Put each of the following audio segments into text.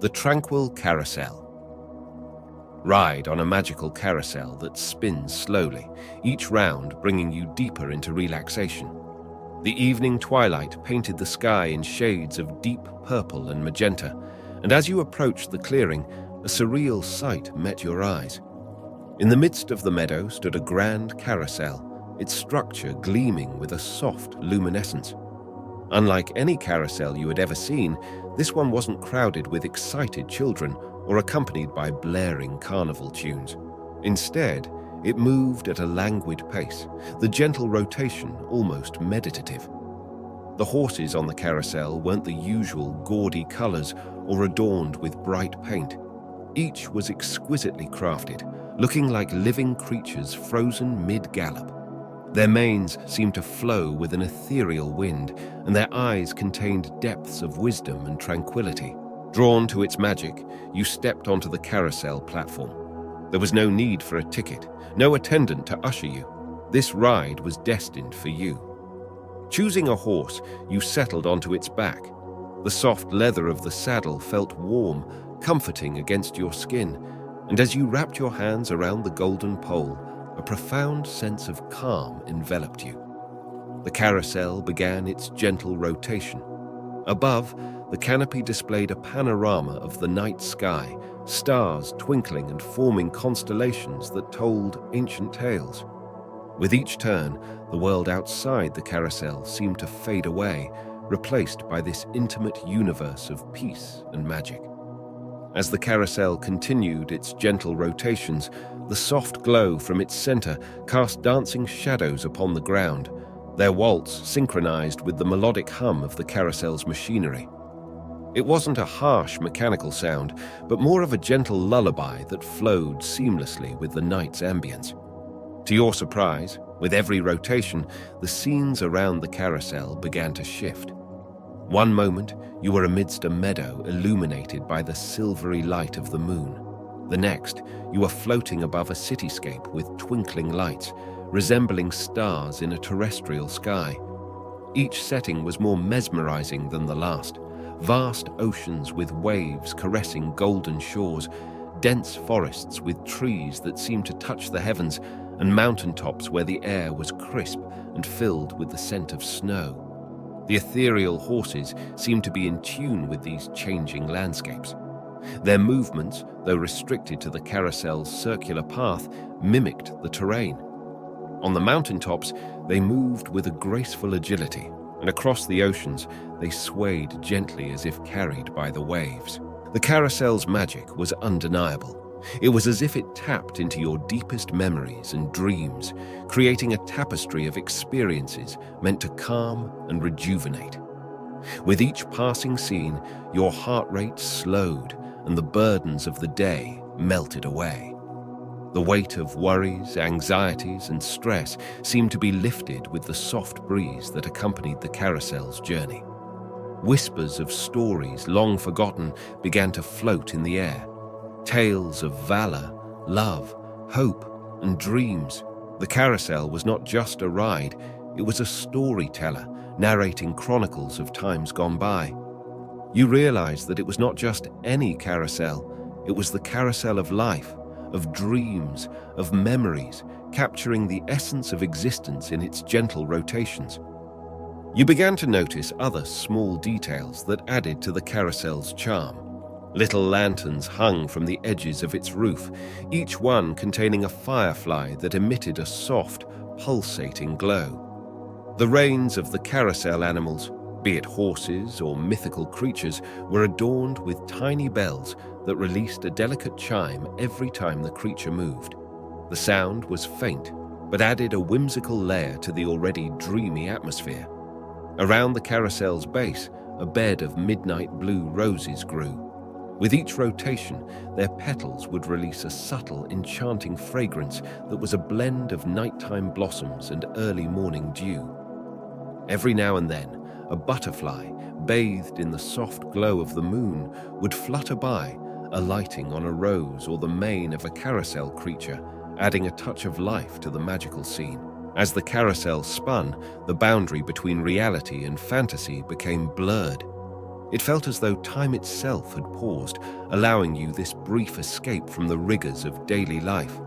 The Tranquil Carousel. Ride on a magical carousel that spins slowly, each round bringing you deeper into relaxation. The evening twilight painted the sky in shades of deep purple and magenta, and as you approached the clearing, a surreal sight met your eyes. In the midst of the meadow stood a grand carousel, its structure gleaming with a soft luminescence. Unlike any carousel you had ever seen, this one wasn't crowded with excited children or accompanied by blaring carnival tunes. Instead, it moved at a languid pace, the gentle rotation almost meditative. The horses on the carousel weren't the usual gaudy colors or adorned with bright paint. Each was exquisitely crafted, looking like living creatures frozen mid-gallop. Their manes seemed to flow with an ethereal wind, and their eyes contained depths of wisdom and tranquility. Drawn to its magic, you stepped onto the carousel platform. There was no need for a ticket, no attendant to usher you. This ride was destined for you. Choosing a horse, you settled onto its back. The soft leather of the saddle felt warm, comforting against your skin, and as you wrapped your hands around the golden pole, a profound sense of calm enveloped you. The carousel began its gentle rotation. Above, the canopy displayed a panorama of the night sky, stars twinkling and forming constellations that told ancient tales. With each turn, the world outside the carousel seemed to fade away, replaced by this intimate universe of peace and magic. As the carousel continued its gentle rotations, the soft glow from its center cast dancing shadows upon the ground, their waltz synchronized with the melodic hum of the carousel's machinery. It wasn't a harsh mechanical sound, but more of a gentle lullaby that flowed seamlessly with the night's ambience. To your surprise, with every rotation, the scenes around the carousel began to shift. One moment, you were amidst a meadow illuminated by the silvery light of the moon. The next, you were floating above a cityscape with twinkling lights, resembling stars in a terrestrial sky. Each setting was more mesmerizing than the last. Vast oceans with waves caressing golden shores, dense forests with trees that seemed to touch the heavens, and mountaintops where the air was crisp and filled with the scent of snow. The ethereal horses seemed to be in tune with these changing landscapes. Their movements, though restricted to the carousel's circular path, mimicked the terrain. On the mountaintops, they moved with a graceful agility, and across the oceans, they swayed gently as if carried by the waves. The carousel's magic was undeniable. It was as if it tapped into your deepest memories and dreams, creating a tapestry of experiences meant to calm and rejuvenate. With each passing scene, your heart rate slowed and the burdens of the day melted away. The weight of worries, anxieties, and stress seemed to be lifted with the soft breeze that accompanied the carousel's journey. Whispers of stories long forgotten began to float in the air. Tales of valor, love, hope, and dreams. The carousel was not just a ride, it was a storyteller narrating chronicles of times gone by. You realized that it was not just any carousel, it was the carousel of life, of dreams, of memories, capturing the essence of existence in its gentle rotations. You began to notice other small details that added to the carousel's charm. Little lanterns hung from the edges of its roof, each one containing a firefly that emitted a soft, pulsating glow. The reins of the carousel animals, be it horses or mythical creatures, were adorned with tiny bells that released a delicate chime every time the creature moved. The sound was faint, but added a whimsical layer to the already dreamy atmosphere. Around the carousel's base, a bed of midnight blue roses grew. With each rotation, their petals would release a subtle, enchanting fragrance that was a blend of nighttime blossoms and early morning dew. Every now and then, a butterfly, bathed in the soft glow of the moon, would flutter by, alighting on a rose or the mane of a carousel creature, adding a touch of life to the magical scene. As the carousel spun, the boundary between reality and fantasy became blurred. It felt as though time itself had paused, allowing you this brief escape from the rigors of daily life.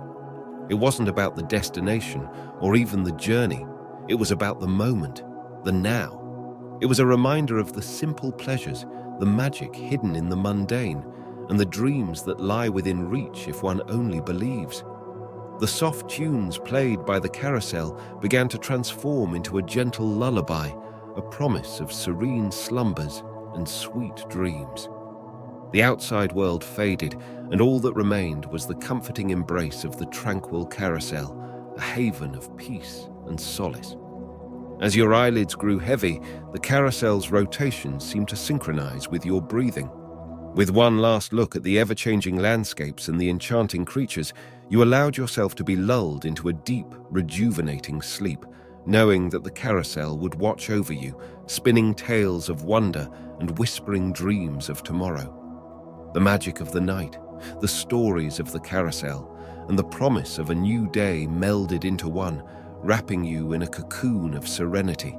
It wasn't about the destination or even the journey. It was about the moment, the now. It was a reminder of the simple pleasures, the magic hidden in the mundane, and the dreams that lie within reach if one only believes. The soft tunes played by the carousel began to transform into a gentle lullaby, a promise of serene slumbers and sweet dreams. The outside world faded, and all that remained was the comforting embrace of the tranquil carousel, a haven of peace and solace. As your eyelids grew heavy, the carousel's rotation seemed to synchronize with your breathing. With one last look at the ever-changing landscapes and the enchanting creatures, you allowed yourself to be lulled into a deep, rejuvenating sleep, knowing that the carousel would watch over you, spinning tales of wonder and whispering dreams of tomorrow. The magic of the night, the stories of the carousel, and the promise of a new day melded into one, wrapping you in a cocoon of serenity.